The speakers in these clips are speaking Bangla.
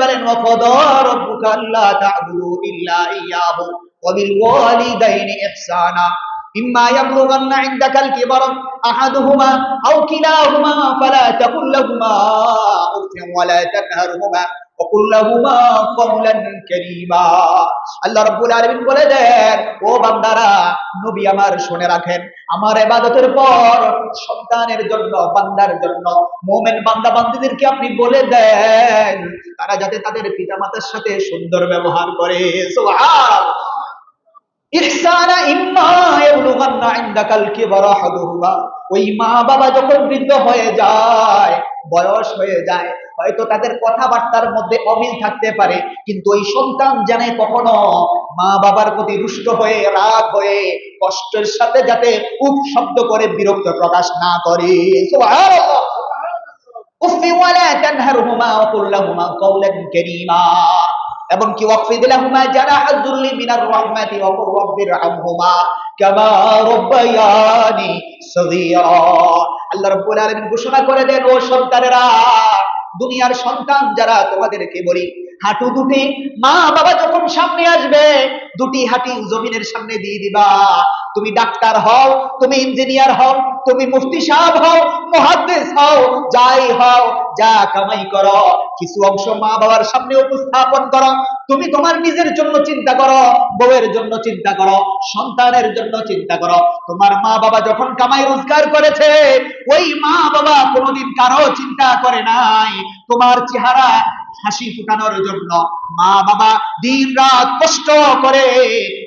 বলেন ওয়াকাদা রাব্বুকা আল্লা তা'বুদু ইল্লা ইয়্যাহু ওয়া বিল ওয়ালিদাইনি ইহসানা ইম্মা ইয়াবলুগান্না ইনদাকাল কিবারা আহাদুহুমা আও কিলাহুমা ফালা তাকুল লাহুমা উফফিন ওয়া লা তানহারহুমা ওয়া কুল লাহুমা কওলান কারীমা। আল্লাহ রাব্বুল আলামিন বলে দেন, ও বান্দারা, নবী আমার শুনে রাখেন, আমার ইবাদতের পর সন্তানের জন্য, বান্দার জন্য, মুমিন বান্দা বান্দীদেরকে আপনি বলে দেন তারা যাতে তাদের পিতামাতার সাথে সুন্দর ব্যবহার করে। সুবহানাল্লাহ। ইহসানা ইম্মা ইয়াবলুগান্না ইনদাকাল কিবারা আহাদুহুমা, ওই মা বাবা যখন বৃদ্ধ হয়ে যায়, বয়স হয়ে যায়, হয়তো তাদের কথাবার্তার মধ্যে অমিল থাকতে পারে, কিন্তু ওই সন্তান জানে কখনো মা বাবার প্রতি রুষ্ট হয়ে, রাগ হয়ে, কষ্টের সাথে যাতে উফ শব্দ করে বিরক্ত প্রকাশ না করে। সুবহানাল্লাহ। উফফি ওয়া লা তানহারহুমা ওয়া কুল লাহুমা কওলান কারীমা, এবং কি ওয়াকফিদ লাহুমা জানাহা যুল্লি মিনার রাহমাতি ওয়া কুর রাব্বিরহামহুমা কামা রাব্বায়ানি সগীরা। আল্লাহ রাব্বুল আলামিন ঘোষণা করে দেন, ও সন্তানেরা, দুনিয়ার সন্তান যারা, তোমাদেরকে বলি, হাঁটু দুটি মা বাবা যখন সামনে আসবে, দুটি হাঁটি জমিনের সামনে দিয়ে দিবা। তুমি ডাক্তার হও, তুমি ইঞ্জিনিয়ার হও, তুমি মুফতি সাহেব হও, মুহাদ্দিস হও, যাই হও, যা কামাই করো, কিছু অংশ মা বাবার সামনে উপস্থাপন করো। তুমি তোমার নিজের জন্য চিন্তা করো, বউয়ের জন্য চিন্তা করো, সন্তানের জন্য চিন্তা করো। তোমার মা বাবা যখন কামাই রোজগার করেছে, ওই মা বাবা কোনোদিন কারো চিন্তা করে নাই তোমার চেহারা হাসি ফুটানোর জন্য। মা বাবা দিন রাত কষ্ট করে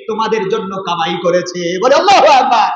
তোমাদের জন্য কামাই করেছে। বলে আল্লাহু আকবার।